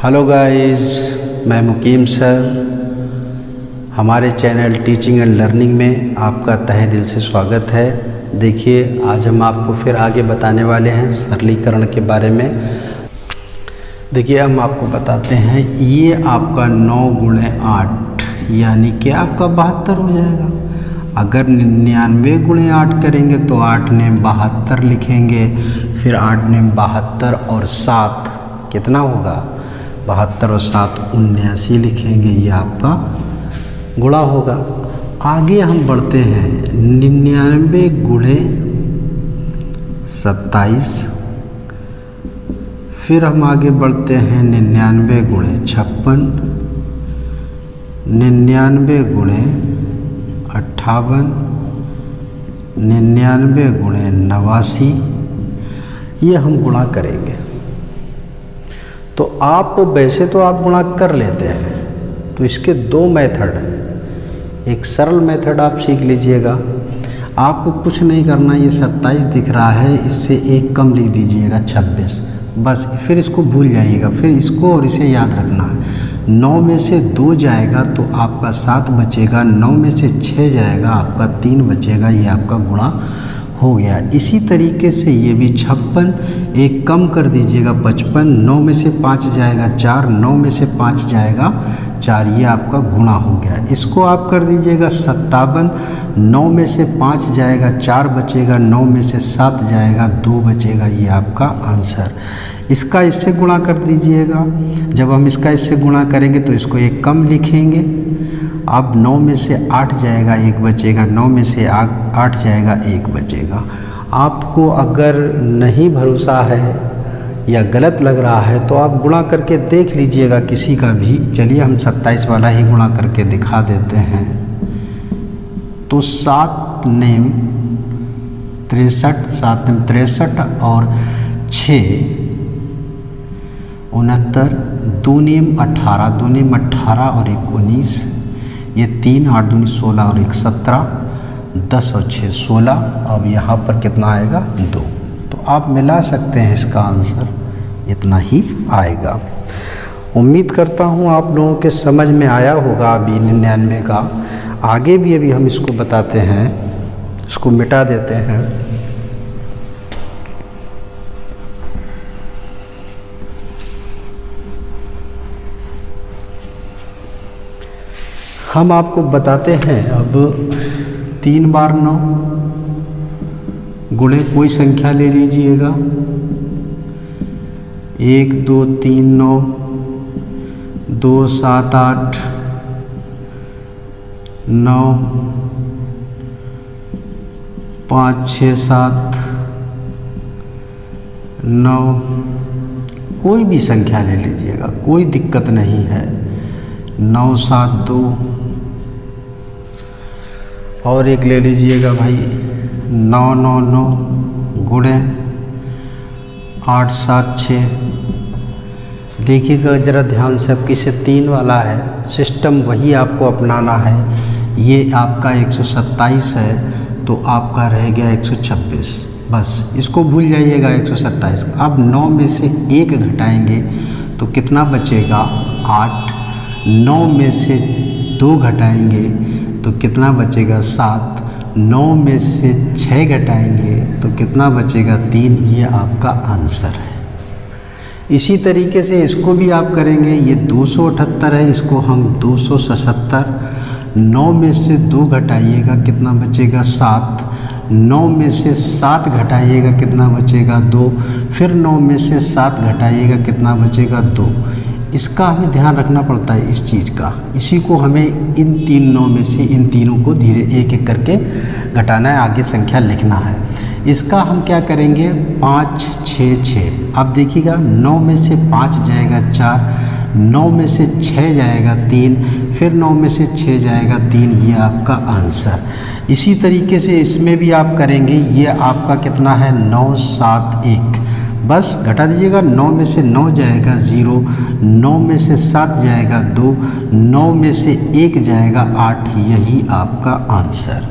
Hello guys, मैं मुकीम sir. हमारे channel teaching and learning में आपका तहे दिल से स्वागत है। देखिए, आज हम आपको फिर आगे बताने वाले हैं सरलीकरण के बारे में। देखिए, हम आपको बताते हैं, ये आपका 9 × 8 यानी कि आपका 72 हो जाएगा। अगर 99 × 8 करेंगे तो 8 ने 72 लिखेंगे, फिर 8 ने 72 और 7 कितना होगा, 72 और 7 79 लिखेंगे। ये आपका गुणा होगा। आगे हम बढ़ते हैं 99 × 27, फिर हम आगे बढ़ते हैं 99 × 56, 99 × 58, 99 × 89। ये हम गुणा करेंगे। तो आप वैसे तो आप गुणा कर लेते हैं, तो इसके 2 मेथड हैं। एक सरल मेथड आप सीख लीजिएगा। आपको कुछ नहीं करना, ये 27 दिख रहा है, इससे एक कम लिख दीजिएगा 26, बस। फिर इसको भूल जाइएगा, फिर इसको और इसे याद रखना है। 9 में से 2 जाएगा तो आपका 7 बचेगा, 9 में से 6 जाएगा आपका 3 बचेगा। ये आपका गुणा हो गया। इसी तरीके से ये भी 56, एक कम कर दीजिएगा 55, 9 में से 5 जाएगा 4, 9 में से 5 जाएगा 4, ये आपका गुणा हो गया। इसको आप कर दीजिएगा 57, 9 में से 5 जाएगा 4 बचेगा, 9 में से 7 जाएगा 2 बचेगा। ये आपका आंसर। इसका इससे गुणा कर दीजिएगा। जब हम इसका इससे गुणा करेंगे तो इसको एक कम लिखेंगे। अब 9 में से 8 जाएगा 1 बचेगा, 9 में से 8 जाएगा 1 बचेगा। आपको अगर नहीं भरोसा है या गलत लग रहा है तो आप गुणा करके देख लीजिएगा किसी का भी। चलिए, हम 27 वाला ही गुणा करके दिखा देते हैं। तो 7 नेम 63, 7 नेम 63 और 6 69, 2 नेम 18, 2 नेम 18 और 1 19, ये 3, 8 दूनी 16 और 1 17, 10 और 6 16। अब यहाँ पर कितना आएगा, 2। तो आप मिला सकते हैं, इसका आंसर इतना ही आएगा। उम्मीद करता हूँ आप लोगों के समझ में आया होगा अभी 99 का। आगे भी अभी हम इसको बताते हैं, इसको मिटा देते हैं। हम आपको बताते हैं अब 3 बार 9 गुणे कोई संख्या ले लीजिएगा। 1 2 3 9, 2 7 8 9, 5 6 7 9। कोई भी संख्या ले लीजिएगा, कोई दिक्कत नहीं है। 9 7 2 और एक ले लीजिएगा भाई, 9 9 9 गुणे 8 7 6। देखिएगा ज़रा ध्यान से, अब किसे 3 वाला है, सिस्टम वही आपको अपनाना है। ये आपका 127 है तो आपका रह गया 126, बस इसको भूल जाइएगा 127। अब 9 में से 1 घटाएंगे तो कितना बचेगा, 8। 9 में से 2 घटाएंगे तो कितना बचेगा, 7। 9 में से 6 घटाएंगे तो कितना बचेगा, 3। ये आपका आंसर है। इसी तरीके से इसको भी आप करेंगे। ये 278 है, इसको हम 277। 9 में से 2 घटाइएगा, कितना बचेगा, 7। 9 में से 7 घटाइएगा, कितना बचेगा, 2। फिर 9 में से 7 घटाइएगा, कितना बचेगा, 2। इसका हमें ध्यान रखना पड़ता है इस चीज़ का। इसी को हमें इन 3 9 में से इन तीनों को धीरे एक एक करके घटाना है, आगे संख्या लिखना है। इसका हम क्या करेंगे, 5 6 6। अब देखिएगा, 9 में से 5 जाएगा 4, 9 में से 6 जाएगा 3, फिर 9 में से 6 जाएगा 3। ये आपका आंसर। इसी तरीके से इसमें भी आप करेंगे। ये आपका कितना है, 9 7 1, बस घटा दीजिएगा। 9 में से 9 जाएगा 0, 9 में से 7 जाएगा 2, 9 में से 1 जाएगा 8। यही आपका आंसर।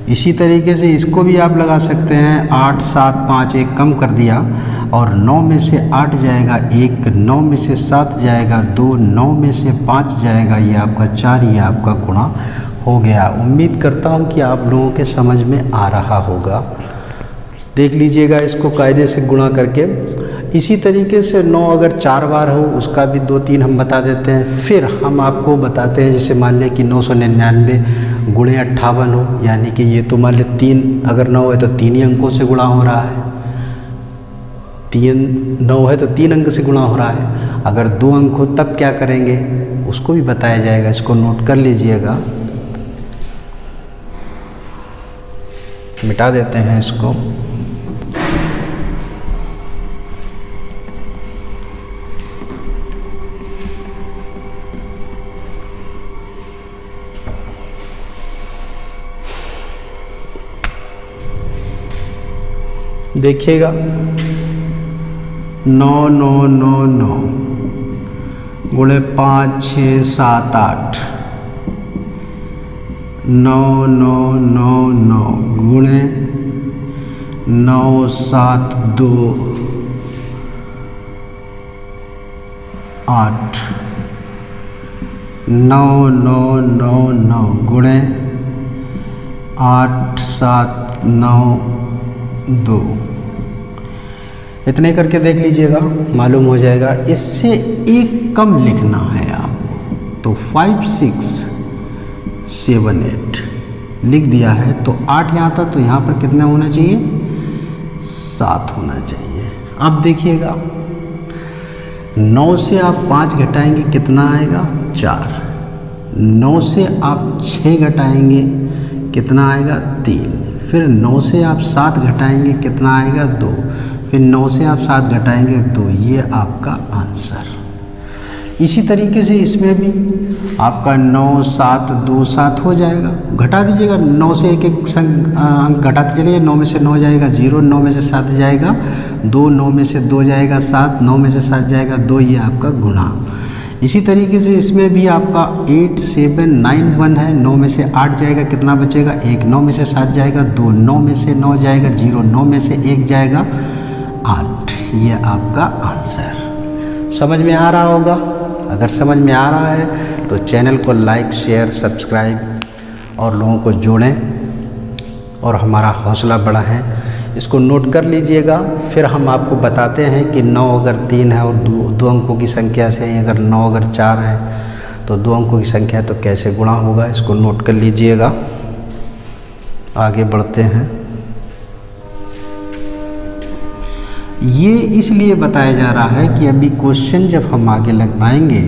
इसी तरीके से इसको भी आप लगा सकते हैं। 8 7 5, एक कम कर दिया। और 9 में से 8 जाएगा 1, 9 में से 7 जाएगा 2, 9 में से 5 जाएगा ये आपका 4, ये आपका गुणा हो गया। उम्मीद करता हूँ कि आप लोगों के समझ में आ रहा होगा। देख लीजिएगा इसको कायदे से गुणा करके। इसी तरीके से 9 अगर 4 बार हो उसका भी 2-3 हम बता देते हैं। फिर हम आपको बताते हैं, जैसे मान लें कि 999 गुणे 58 हो, यानी कि ये तो मान लें 3 अगर 9 है तो 3 ही अंकों से गुणा हो रहा है। 9 है तो 3 अंक से गुणा हो रहा है। अगर 2 अंक हो तब क्या करेंगे उसको भी बताया जाएगा, इसको नोट कर लीजिएगा। मिटा देते हैं इसको। देखिएगा 9 9 9 9 गुणे 5 6 7 8, 9 9 9 9 गुणे 9 7 2 8, 9 9 9 9 गुणे 8 7 9 2। इतने करके देख लीजिएगा, मालूम हो जाएगा। इससे एक कम लिखना है आपको, तो 5 6 7 8 लिख दिया है। तो 8 यहाँ था, तो यहाँ पर कितना होना चाहिए? 7 होना चाहिए। अब देखिएगा 9 से आप 5 घटाएंगे कितना आएगा? 4। 9 से आप 6 घटाएंगे कितना आएगा? 3। फिर 9 से आप 7 घटाएंगे कितना आएगा? 2। फिर 9 से आप 7 घटाएंगे 2। ये आपका आंसर। इसी तरीके से इसमें भी आपका 9 7 2 7 हो जाएगा। घटा दीजिएगा, 9 से एक एक अंक घटाते चलिए। 9 में से 9 जाएगा 0, 9 में से 7 जाएगा 2, 9 में से 2 जाएगा 7, 9 में से 7 जाएगा 2, ये आपका गुणा। इसी तरीके से इसमें भी आपका 8 7 9 1 है। 9 में से 8 जाएगा कितना बचेगा? 1। 9 में से 7 जाएगा 2, 9 में से 9 जाएगा 0, 9 में से 1 जाएगा 8। ये आपका आंसर। समझ में आ रहा होगा। अगर समझ में आ रहा है तो चैनल को लाइक शेयर सब्सक्राइब और लोगों को जोड़ें और हमारा हौसला बढ़ाएं। इसको नोट कर लीजिएगा। फिर हम आपको बताते हैं कि 9 अगर 3 है और 2 अंकों की संख्या से, अगर 9 अगर 4 है तो 2 अंकों की संख्या है तो कैसे गुणा होगा, इसको नोट कर लीजिएगा। आगे बढ़ते हैं। ये इसलिए बताया जा रहा है कि अभी क्वेश्चन जब हम आगे लगवाएंगे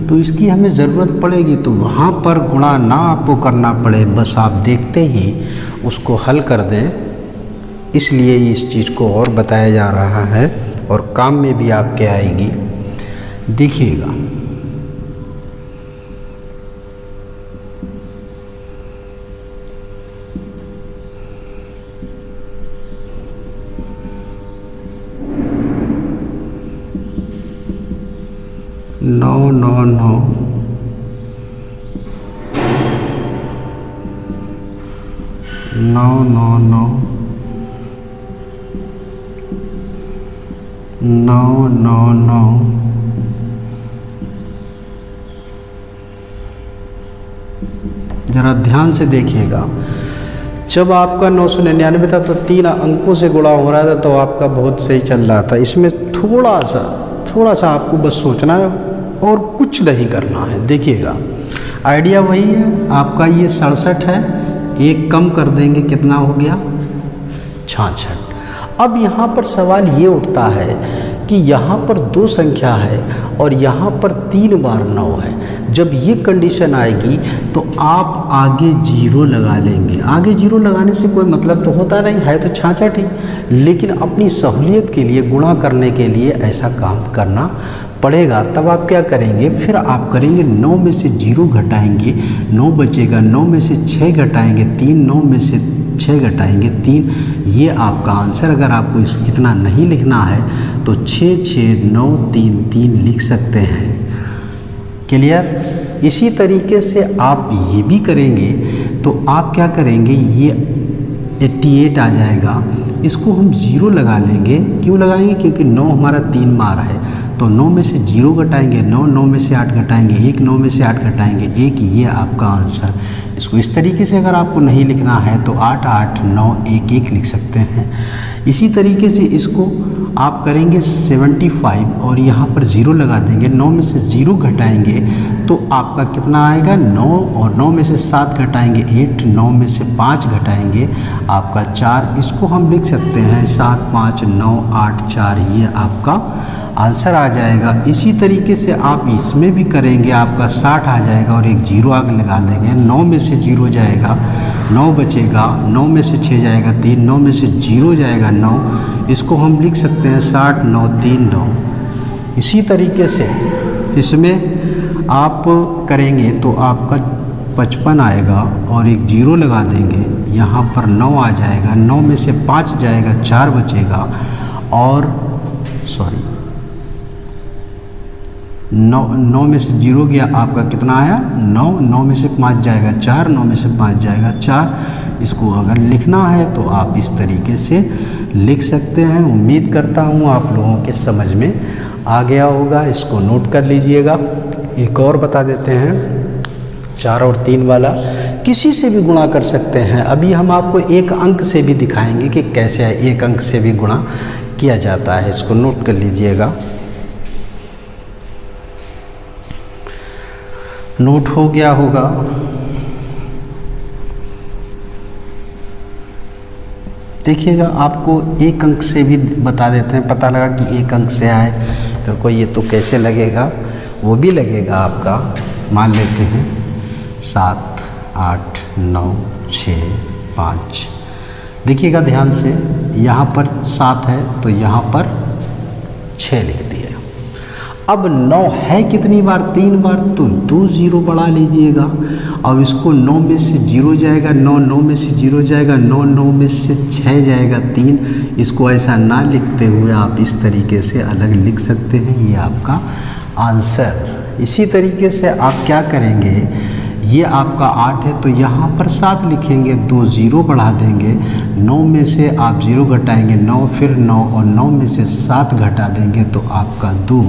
तो इसकी हमें ज़रूरत पड़ेगी, तो वहाँ पर गुणा ना आपको करना पड़े, बस आप देखते ही उसको हल कर दें। इसलिए इस चीज़ को और बताया जा रहा है और काम में भी आपके आएगी। देखिएगा नौ 9 9 9 9 9 9 9 9 जरा ध्यान से देखिएगा। जब आपका 999 था तो 3 अंकों से गुणा हो रहा था, तो आपका बहुत सही चल रहा था। इसमें थोड़ा सा आपको बस सोचना है और कुछ नहीं करना है। देखिएगा आइडिया वही है आपका। ये 67 है, एक कम कर देंगे कितना हो गया? 66। अब यहाँ पर सवाल ये उठता है कि यहाँ पर 2 संख्या है और यहाँ पर 3 बार 9 है। जब ये कंडीशन आएगी तो आप आगे 0 लगा लेंगे। आगे 0 लगाने से कोई मतलब तो होता नहीं है, तो 66 ही, लेकिन अपनी सहूलियत के लिए, गुणा करने के लिए ऐसा काम करना पड़ेगा। तब आप क्या करेंगे? फिर आप करेंगे 9 में से 0 घटाएंगे 9 बचेगा, 9 में से 6 घटाएंगे 3, 9 में से 6 घटाएंगे 3। ये आपका आंसर। अगर आपको इतना नहीं लिखना है तो 6 6 9 3 3 लिख सकते हैं। क्लियर? इसी तरीके से आप ये भी करेंगे तो आप क्या करेंगे? ये 88 आ जाएगा इसको हम 0 लगा लेंगे। क्यों लगाएंगे? क्योंकि 9 हमारा 3 बार है, तो 9 में से 0 घटाएंगे 9, 9 में से 8 घटाएंगे 1, 9 में से 8 घटाएंगे 1, ये आपका आंसर। इसको इस तरीके से अगर आपको नहीं लिखना है तो 8, 8, 9, 1, 1 लिख सकते हैं। इसी तरीके से इसको आप करेंगे 75 और यहाँ पर 0 लगा देंगे, 9 में से 0 घटाएंगे तो आपका कितना आएगा 9, और 9 में से 7 घटाएंगे 8, 9 में से 5 घटाएंगे आपका 4। इसको हम लिख सकते हैं 7, 5, 9, 8, 4, ये आपका आंसर आ जाएगा। इसी तरीके से आप इसमें भी करेंगे, आपका 60 आ जाएगा और एक 0 आगे लगा देंगे। 9 में से 0 जाएगा 9 बचेगा, 9 में से 6 जाएगा 3, 9 में से 0 जाएगा 9। इसको हम लिख सकते हैं 60, 9, 3, 9। इसी तरीके से इसमें आप करेंगे तो आपका 55 आएगा और एक 0 लगा देंगे, यहाँ पर 9 आ जाएगा, 9 में से 5 जाएगा 4 बचेगा, और 9 में से 0 गया आपका कितना आया 9, 9 में से 5 जाएगा 4, 9 में से 5 जाएगा 4। इसको अगर लिखना है तो आप इस तरीके से लिख सकते हैं। उम्मीद करता हूँ आप लोगों के समझ में आ गया होगा। इसको नोट कर लीजिएगा। एक और बता देते हैं, 4 और 3 वाला किसी से भी गुणा कर सकते हैं। अभी हम आपको एक अंक से भी दिखाएंगे कि कैसे एक अंक से भी गुणा किया जाता है। इसको नोट कर लीजिएगा। नोट हो गया होगा। देखिएगा, आपको एक अंक से भी बता देते हैं। पता लगा कि एक अंक से आए फिर कोई ये तो कैसे लगेगा, वो भी लगेगा आपका। मान लेते हैं 7, 8, 9, 6, 5। देखिएगा ध्यान से, यहाँ पर 7 है तो यहाँ पर 6 लिख दिया। अब 9 है कितनी बार? 3 बार, तो 2 0 बढ़ा लीजिएगा। अब इसको 9 में से 0 जाएगा 9, 9 में से 0 जाएगा 9, 9 में से 6 जाएगा 3। इसको ऐसा ना लिखते हुए आप इस तरीके से अलग लिख सकते हैं, ये आपका आंसर। इसी तरीके से आप क्या करेंगे, ये आपका 8 है तो यहाँ पर 7 लिखेंगे, 2 0 बढ़ा देंगे, 9 में से आप 0 घटाएंगे 9, फिर 9 और 9 में से 7 घटा देंगे तो आपका 2।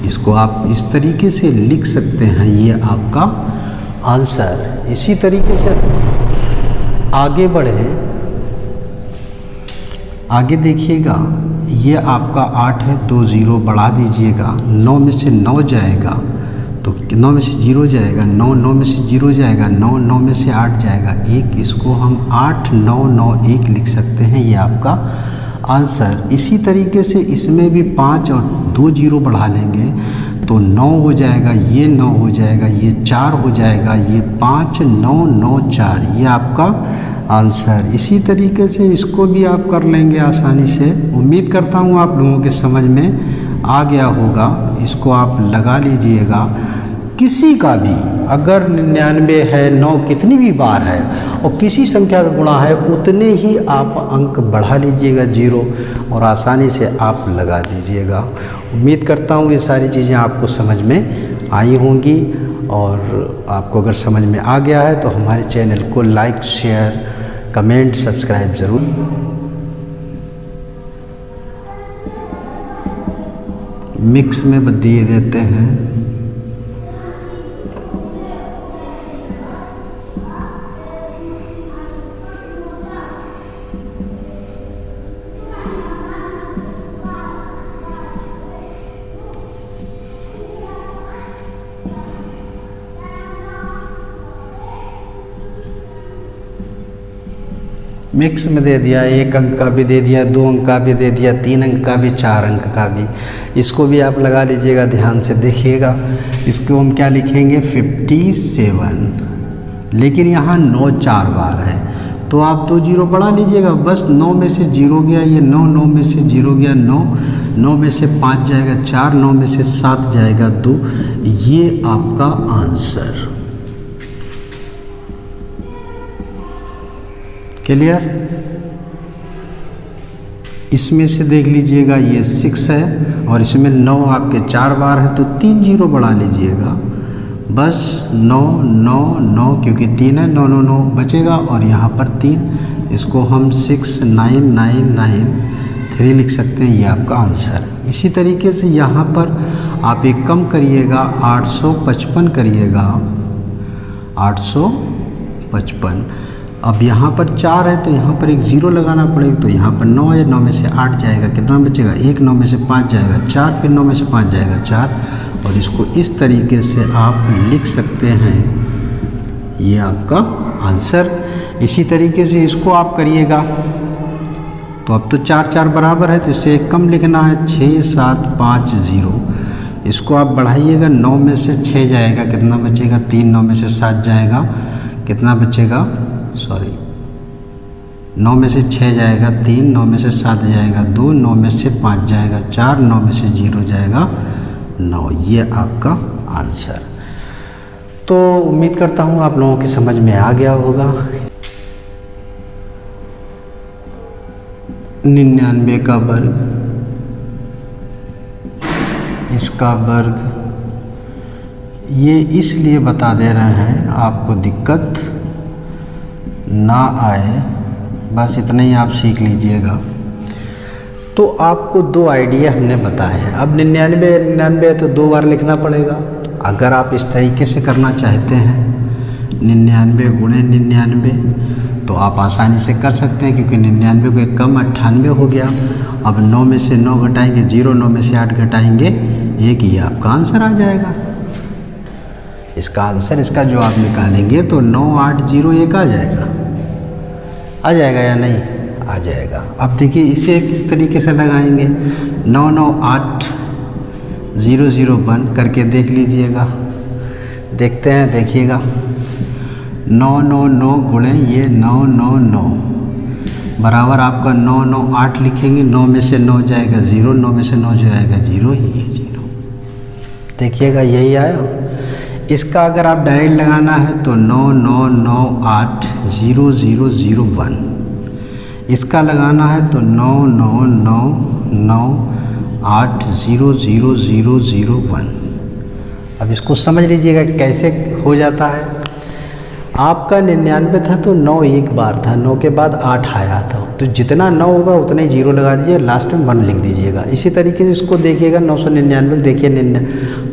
इसको आप इस तरीके से लिख सकते हैं, ये आपका आंसर। इसी तरीके से आगे बढ़े, आगे देखिएगा, ये आपका 8 है, 2 0 बढ़ा दीजिएगा, 9 में से 9 जाएगा तो 9 में से 0 जाएगा 9, 9 में से 0 जाएगा 9, 9 में से 8 जाएगा 1। इसको हम 8, 9, 9, 1 लिख सकते हैं, ये आपका आंसर। इसी तरीके से इसमें भी 5 और 2 0 बढ़ा लेंगे तो 9 हो जाएगा, ये 9 हो जाएगा, ये 4 हो जाएगा, ये 5, 9, 9, 4, ये आपका आंसर। इसी तरीके से इसको भी आप कर लेंगे आसानी से। उम्मीद करता हूँ आप लोगों के समझ में आ गया होगा। इसको आप लगा लीजिएगा। किसी का भी अगर 99 है, 9 कितनी भी बार है और किसी संख्या का गुणा है, उतने ही आप अंक बढ़ा लीजिएगा 0 और आसानी से आप लगा दीजिएगा। उम्मीद करता हूँ ये सारी चीज़ें आपको समझ में आई होंगी, और आपको अगर समझ में आ गया है तो हमारे चैनल को लाइक, शेयर, कमेंट, सब्सक्राइब ज़रूर। मिक्स में दिए देते हैं। मिक्स में दे दिया, 1 अंक का भी दे दिया, 2 अंक का भी दे दिया, 3 अंक का भी, 4 अंक का भी। इसको भी आप लगा लीजिएगा, ध्यान से देखिएगा। इसको हम क्या लिखेंगे 57, लेकिन यहाँ 9 4 बार है तो आप 2 0 बढ़ा लीजिएगा। बस 9 में से 0 गया, ये 9, 9 में से 0 गया 9, 9 में से 5 जाएगा 4, 9 में से 7 जाएगा 2, ये आपका आंसर। क्लियर? इसमें से देख लीजिएगा, ये 6 है और इसमें 9 आपके 4 बार है तो 3 0 बढ़ा लीजिएगा। बस 9 9 9, क्योंकि 3 है, 9 9 9 बचेगा और यहाँ पर 3। इसको हम 69993 लिख सकते हैं, ये आपका आंसर। इसी तरीके से यहाँ पर आप एक कम करिएगा, 855 करिएगा, 855। अब यहाँ पर 4 है तो यहाँ पर एक 0 लगाना पड़ेगा, तो यहाँ पर 9 है, 9 में से 8 जाएगा, कितना बचेगा 1, 9 में से 5 जाएगा 4, फिर 9 में से 5 जाएगा 4, और इसको इस तरीके से आप लिख सकते हैं, ये आपका आंसर। इसी तरीके से इसको आप करिएगा, तो अब तो 4 4 बराबर है, तो इससे एक कम लिखना है, 6750। इसको आप बढ़ाइएगा, 9 में से 6 जाएगा, कितना बचेगा 3, 9 में से 7 जाएगा, कितना बचेगा, सॉरी 9 में से 6 जाएगा 3, 9 में से 7 जाएगा 2, 9 में से 5 जाएगा 4, 9 में से 0 जाएगा 9, ये आपका आंसर। तो उम्मीद करता हूँ आप लोगों की समझ में आ गया होगा। 99 का वर्ग, इसका वर्ग, ये इसलिए बता दे रहे हैं आपको दिक्कत ना आए, बस इतना ही आप सीख लीजिएगा। तो आपको 2 आइडिया हमने बताए हैं। अब 99 है तो 2 बार लिखना पड़ेगा। अगर आप इस तरीके से करना चाहते हैं 99 गुणे 99, तो आप आसानी से कर सकते हैं, क्योंकि 99 को एक कम 98 हो गया। अब 9 में से 9 घटाएंगे 0, 9 में से 8 घटाएंगे 1, ये आपका आंसर आ जाएगा। इसका आंसर, इसका जवाब निकालेंगे तो 9801 आ जाएगा या नहीं? आ जाएगा। अब देखिए इसे किस तरीके से लगाएंगे, 998001 करके देख लीजिएगा, देखते हैं, देखिएगा 999 गुणे ये 999 बराबर आपका 998 लिखेंगे, 9 में से 9 जाएगा 0, 9 में से 9 जाएगा 0, ही है 0। देखिएगा यही आया। इसका अगर आप डायरेक्ट लगाना है तो 99980001, इसका लगाना है तो 9999800001। अब इसको समझ लीजिएगा कैसे हो जाता है। आपका 99 था तो 9 एक बार था, 9 के बाद 8 आया था, तो जितना 9 होगा उतना ही 0 लगा दीजिए, लास्ट में 1 लिख दीजिएगा। इसी तरीके से इसको देखिएगा 999, देखिए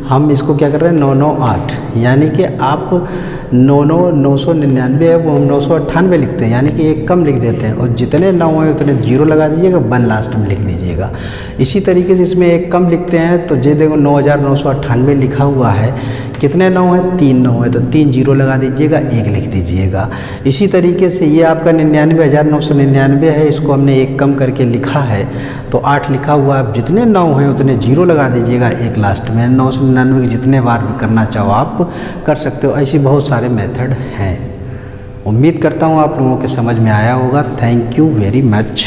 हम इसको क्या कर रहे हैं 998, यानी कि आप 999 है वो हम 998 लिखते हैं, यानी कि एक कम लिख देते हैं, और जितने 9 है उतने 0 लगा दीजिएगा, 1 लास्ट में लिख दीजिएगा। इसी तरीके से इसमें एक कम लिखते हैं, तो ये देखो 9998 लिखा हुआ है, कितने 9 है 3 9 है, तो 3 0 लगा दीजिएगा, 1 लिख दीजिएगा। इसी तरीके से ये आपका 99,999 है, इसको हमने एक कम करके लिखा है तो 8 लिखा हुआ है। जितने 9 हैं उतने 0 लगा दीजिएगा, 1 लास्ट में। 999 के जितने बार भी करना चाहो आप कर सकते हो। ऐसी बहुत सारे मेथड हैं। उम्मीद करता हूँ आप लोगों के समझ में आया होगा। Thank you very much.